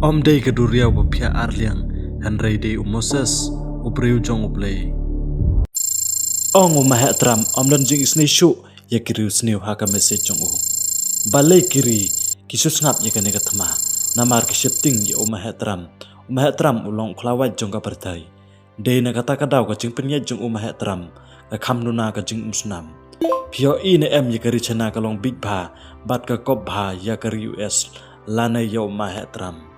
Om day keduria wapia arliang Henry day Moses ubreu jong uplay. Ong umah tram om dan jing isni shu ya kiri usniu haka message jong u. Balai kiri kisus ngap ya kene katma. Namar kisheting ya umah tram ulong klawat jong ka pertai. Day na kata kadau ka jing penyet jong umah tram ka kamnuna ka jing musnam. Pio ine em ya kiri chena kalong big ba bat ka kop ba ya kiri US lana ya umah tram.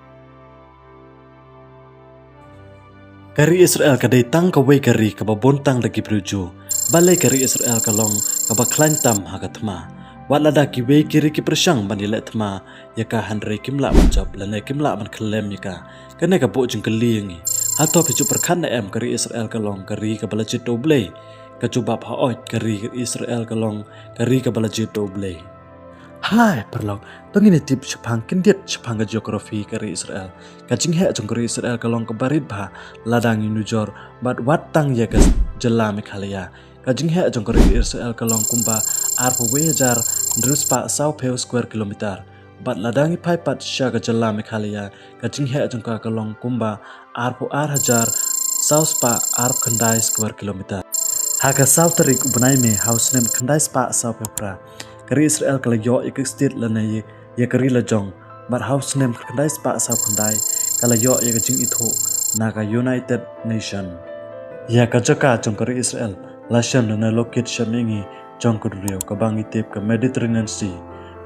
Kari Israel kadai tang kawai kari kababontang lagi beruju. Balai kari Israel kalong kabaklan tam hagatma. Walada kiwei kiri kipersang bandilet ma yaka handre kimla menjab lana kimla man kelem yaka. Kene kabuk jeng kelingi. Hato picu perkan em kari Israel kalong kari kabalajit doblei. Kacubab haot kari Israel kalong kari kabalajit doblei. Hai perlok, tengini tip sepang kendiat sepang ke geografi kari Israel. Kacing hek jong kari Israel kalong kebarit bah ladang inujor bat watang ya ke jela mekhalaya. Kacing hek jong kari Israel kalong kumba arpo wejar drus pa sau peu square kilometer. Bat ladangi pai pat sya ke jela mekhalaya. Kacing hek jong kalong kumba arpo hajar sau spa arp kendai square kilometer. Haka sau terik ubnai me house name kendai spa sau pepra. Kari Israel kala yo ik state lana ye kari la jong but house name kandai spa sa kandai kala yo ye jing itho naga United Nation ya kajaka jong kari Israel lashan na locate shamingi jong kudrio ka bangi tip ka Mediterranean Sea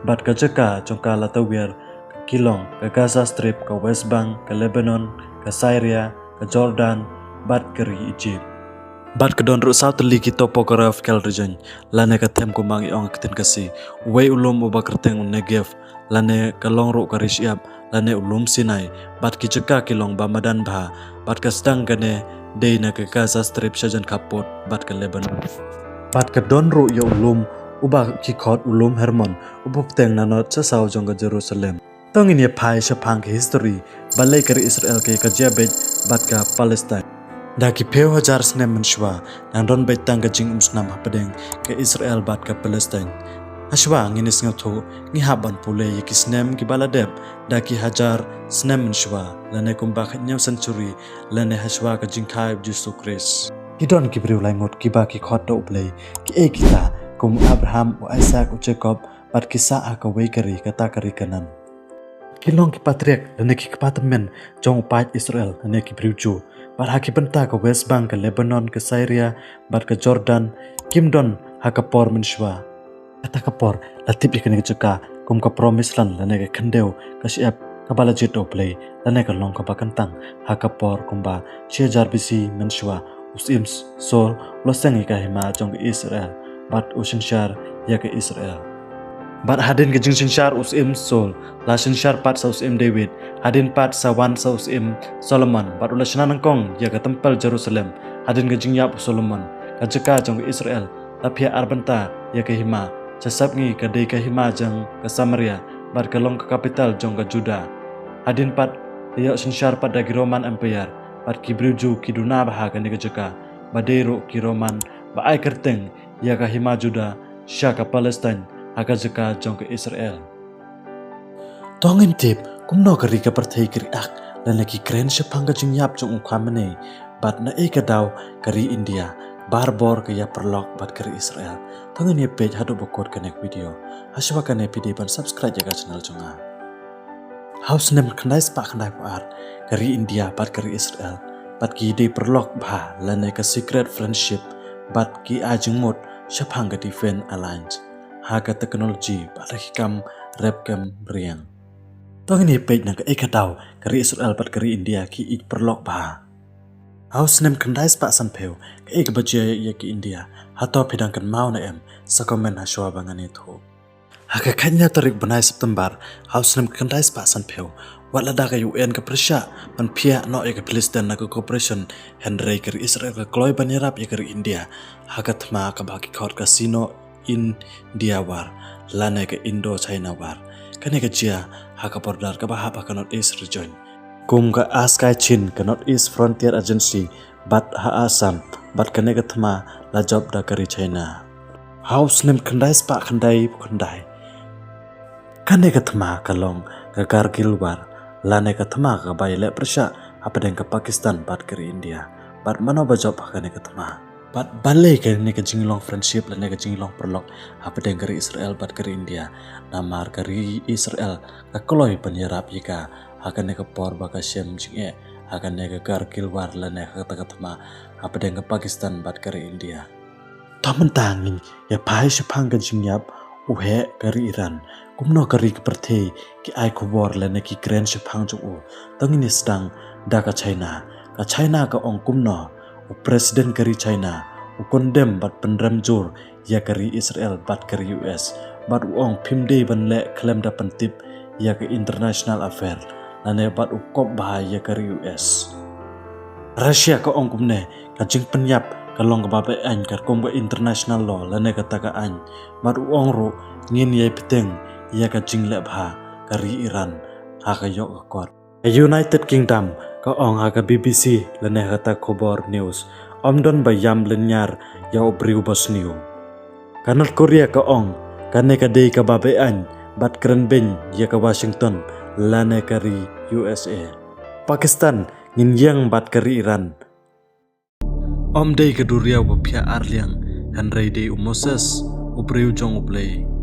but kajaka jong kala tawir ka kilong ka Gaza Strip ka West Bank ka Lebanon ka Syria ka Jordan but kari Egypt. Bat kedon ru south ligi topographical region lane ka them ko mangi ong kitin kasi wei ulum uba kerteng Negev lane kalong ru karishiap lane ulum Sinai bat kijeka kilong bamadan bha bat ka stang gane dei na ka Gaza Strip sajan kapot bat ka Lebanon bat kedon ru yo ulum uba kikhot ulum Hermon uba teng nanot sa sau jong ka Jerusalem tongin ye phai shapang ke history balai kari Israel ke ka Jabet bat ka Palestine. Daki peu hajar snem menshwa dan ron baitang ka jing musnam hapadeng ke Israel bat ka Palestine. Hashwa nginis ngatu ngihaban pule yaki snem ki baladeb daki hajar snem menshwa lane kumbak nyam century lane hashwa ka jing kai Yesus Kristus. Kidon ki briu langot ki ba ki khot do play ki kita kum Abraham u Isaac u Jacob bat kisah ka wei kari kata kari kanan. Kilong ki patriak lane ki patemen jong upat Israel lane ki briu bat haki benta ke West Bank ke Lebanon ke Syria bat ke Jordan kimdon hakapor menshwa kata kapor latip ikan keceka kum ke promise land lane ke kendeu ke siap ke balajit oplay lane ke long ke bakantang hakapor kumba syajar bisi menshwa usim sol loseng ika hima jong ke Israel bat usin syar ya ke Israel bat hadin ke jing syar usim sol la syar pat sa usim David hadin pat sawan sa usim Solomon bat ulah sena nangkong ya ke tempel Jerusalem hadin ke jing yap Solomon kajeka jong ke Israel tapia arbenta ya ke hima sesap ngi ke dei ke hima jong ke Samaria bat ke long ke kapital jong ke Juda hadin pat ya syar pat dagi Roman Empire bat ki bruju ki duna bah ke ni kajeka badero ki Roman ba ai kerteng ya ke hima Juda sya ke Palestine aga jeka jong ke Israel. Tongin tip kumno kari ka perthai kiri ak lan lagi keren sepang ka jing yap jong ukhamane bat na eka daw kari India barbor ka ya perlok bat kari Israel. Tongin ye page hado bokot ka nek video haswa ka ne pidi ban subscribe jaga channel jonga. House name khandai spa khandai par kari India bat kari Israel bat ki de perlok bha lan ka secret friendship bat ki ajeng mot sepang ka defense alliance haga teknologi balakikam repkam riang. Tongin ye page nang eka daw kari Israel bat kari India ki ik perlok bah. House name kandai spa sanpeu ke ek bajaya ya ki India hato pedang kan mau na em sa komen haswa bangan itu. Haka kanya tarik benai September house name kandai spa sanpeu wala da ka UN ka presya man pia no ek Palestine na cooperation Henry kari Israel ka kloy banirap ya kari India haka thma ka baki khot kasino India war lana ke Indo China war kane ka jia haka bordar ka bahapa ka North East region kum ka askai chin ka North East Frontier Agency bat ha Assam bat kane ka thma la job da kari China house name khandai spa khandai kane ka thma kalong ka Kargil war lane ka thama ka bai le persha apedeng ka Pakistan bat kari India bat mano ba job hakane ka thama bat bale ka ne ka jinglong friendship lane ka jinglong perlok apedeng kari Israel bat kari India namar kari Israel ka koloi penyerap yika hakane ka por ba ka shem jinge hakane ka Kargil war lane ka thama apedeng ka Pakistan bat kari India taman tangin ya pai sepang ka jingyap uhe kari Iran kumno kari ke perthei ki ai khobor lane ki grand sepang chu tangin istang da ka China ka ong kumno u president kari China u condemn bat penram jor ya kari Israel bat kari US bat ong phimdei ban le klem da pantip ya ke international affair lane bat u kop bahaya kari US Russia ka ong kumne ka jing penyap kalong ka babe an ka kom ka international law lane ka taka an bat u ong ro ngin ye piteng ya ka jing le bha kari Iran ha ka yok ka kot United Kingdom ka ong ha ka BBC lane ka ta khobor news omdon ba yam lenyar ya obriu bos new kanal Korea ka ong kane ka dei ka babe an bat kren ben ya ka Washington lane kari USA Pakistan ngin yang bat kari Iran Om dei ka duriau ba phia arliang han rei dei Moses obriu jong oblei